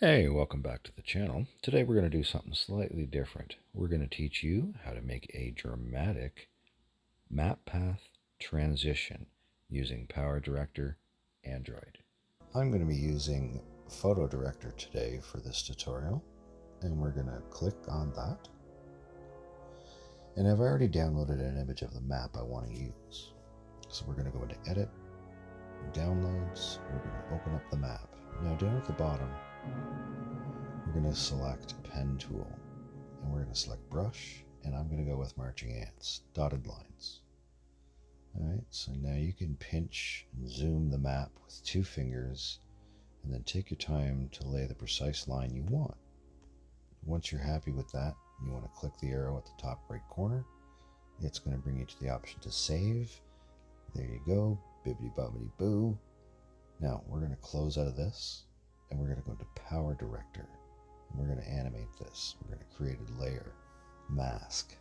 Hey, welcome back to the channel. Today we're going to do something slightly different. We're going to teach you how to make a dramatic map path transition using Powerdirector Android. I'm going to be using Photodirector today for this tutorial, and we're going to click on that. And I've already downloaded an image of the map I want to use. So we're going to go into Edit, Downloads, we're going to open up the map. Now down at the bottom, we're going to select Pen Tool, and we're going to select Brush, and I'm going to go with Marching Ants, dotted lines. Alright, so now you can pinch and zoom the map with 2 fingers, and then take your time to lay the precise line you want. Once you're happy with that, you want to click the arrow at the top right corner. It's going to bring you to the option to save. There you go, bibbidi bobbidi boo. Now we're going to close out of this, and we're going to go to Powerdirector, and we're going to animate this. We're going to create a layer, mask.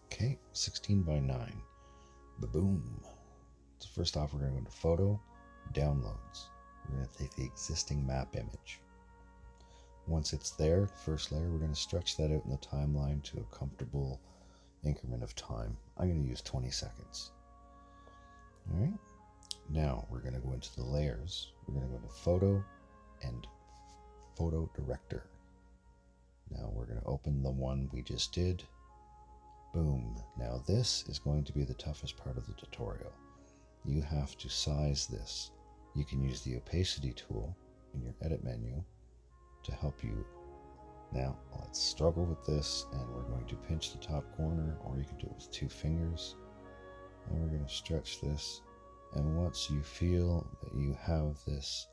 Okay, 16 by 9. Ba-boom. So first off, we're going to go into Photo, Downloads. We're going to take the existing map image. Once it's there, first layer, we're going to stretch that out in the timeline to a comfortable increment of time. I'm going to use 20 seconds. All right. Now we're going to go into the layers. We're going to go into Photo and Photodirector. Now we're going to open the one we just did. Boom. Now this is going to be the toughest part of the tutorial. You have to size this. You can use the opacity tool in your edit menu to help you. Now let's struggle with this, and we're going to pinch the top corner, or you can do it with 2 fingers. And we're going to stretch this. And once you feel that you have this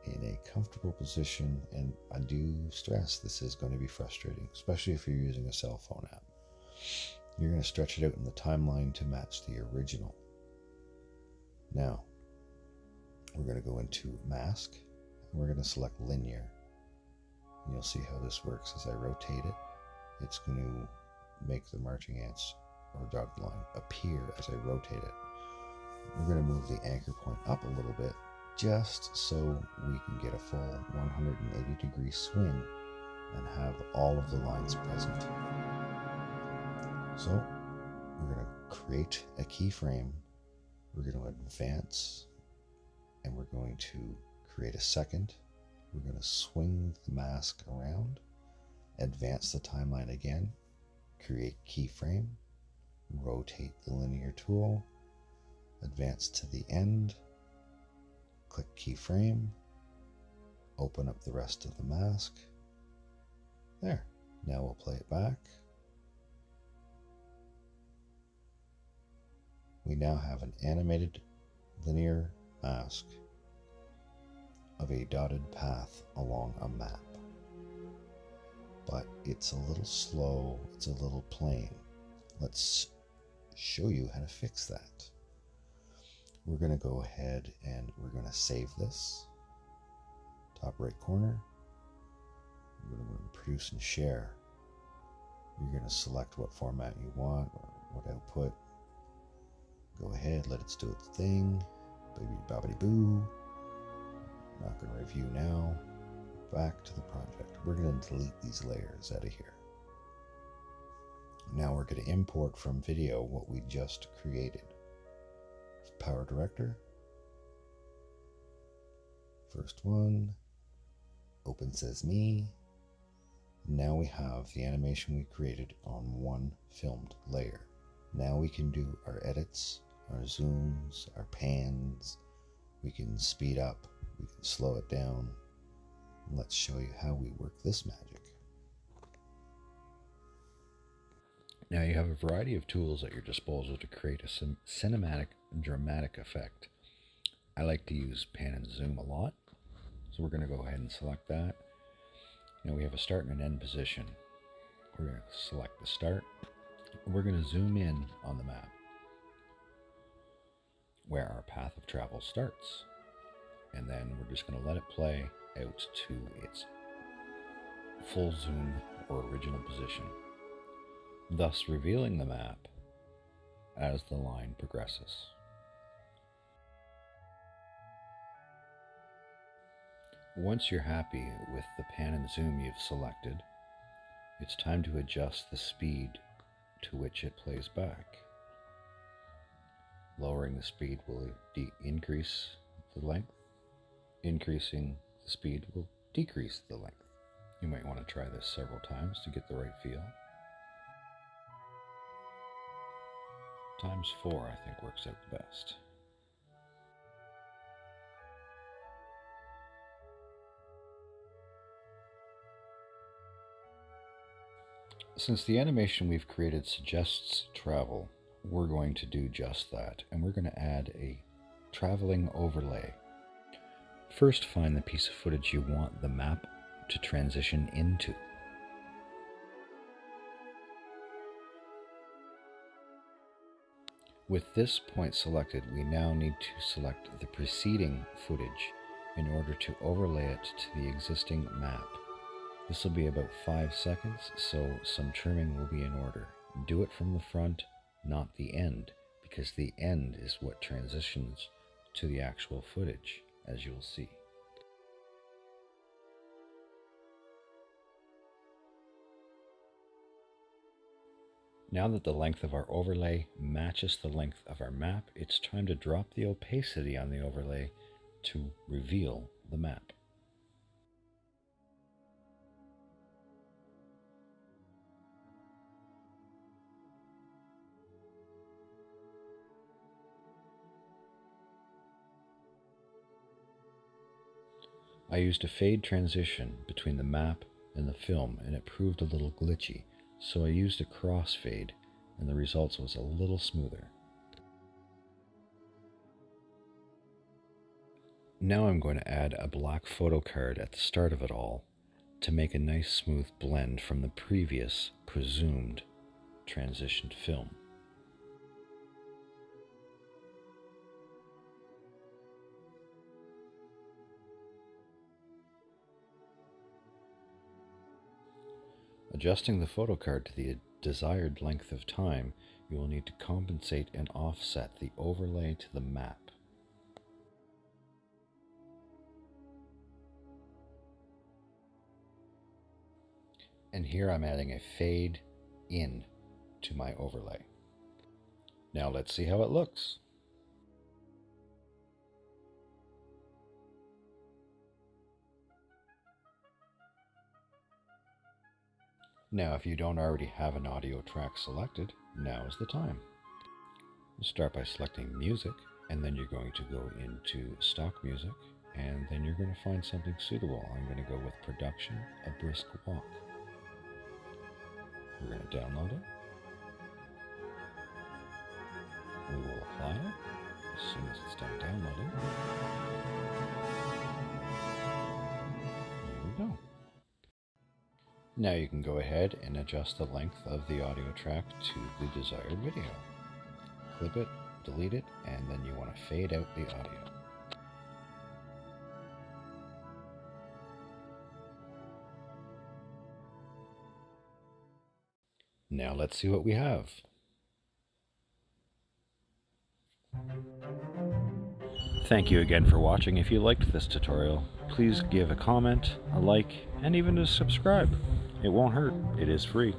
in a comfortable position, and I do stress this is going to be frustrating, especially if you're using a cell phone app, you're going to stretch it out in the timeline to match the original. Now, we're going to go into Mask, and we're going to select Linear. And you'll see how this works as I rotate it. It's going to make the marching ants or dotted line appear as I rotate it. We're going to move the anchor point up a little bit, just so we can get a full 180-degree swing and have all of the lines present. So we're going to create a keyframe. We're going to advance, and we're going to create a second. We're going to swing the mask around, advance the timeline again, create keyframe, rotate the linear tool, advance to the end, click keyframe, open up the rest of the mask. There. Now we'll play it back. We now have an animated linear mask of a dotted path along a map. But it's a little slow, it's a little plain. Let's show you how to fix that. We're going to go ahead and we're going to save this. Top right corner. We're going to go to Produce and Share. You're going to select what format you want or what output. Go ahead, let it do its thing. Baby bobbity boo. Not going to review now. Back to the project. We're going to delete these layers out of here. Now we're going to import from video what we just created. Powerdirector. First one. Open says me. Now we have the animation we created on one filmed layer. Now we can do our edits, our zooms, our pans. We can speed up, we can slow it down. Let's show you how we work this magic. Now you have a variety of tools at your disposal to create a cinematic, dramatic effect. I like to use pan and zoom a lot, so we're going to go ahead and select that. Now we have a start and an end position. We're going to select the start. We're going to zoom in on the map where our path of travel starts, and then we're just going to let it play out to its full zoom or original position, thus revealing the map as the line progresses. Once you're happy with the pan and zoom you've selected, it's time to adjust the speed to which it plays back. Lowering the speed will increase the length. Increasing the speed will decrease the length. You might want to try this several times to get the right feel. Times 4, I think, works out the best. Since the animation we've created suggests travel, we're going to do just that, and we're going to add a traveling overlay. First, find the piece of footage you want the map to transition into. With this point selected, we now need to select the preceding footage in order to overlay it to the existing map. This will be about 5 seconds, so some trimming will be in order. Do it from the front, not the end, because the end is what transitions to the actual footage, as you'll see. Now that the length of our overlay matches the length of our map, it's time to drop the opacity on the overlay to reveal the map. I used a fade transition between the map and the film, and it proved a little glitchy, so I used a crossfade, and the results was a little smoother. Now I'm going to add a black photo card at the start of it all to make a nice smooth blend from the previous presumed transitioned film. Adjusting the photo card to the desired length of time, you will need to compensate and offset the overlay to the map. And here I'm adding a fade in to my overlay. Now let's see how it looks. Now, if you don't already have an audio track selected, now is the time. Start by selecting music, and then you're going to go into stock music, and then you're going to find something suitable. I'm going to go with production, A Brisk Walk. We're going to download it. We will apply it as soon as it's done downloading. There we go. Now you can go ahead and adjust the length of the audio track to the desired video. Clip it, delete it, and then you want to fade out the audio. Now let's see what we have. Thank you again for watching. If you liked this tutorial, please give a comment, a like, and even a subscribe. It won't hurt. It is free.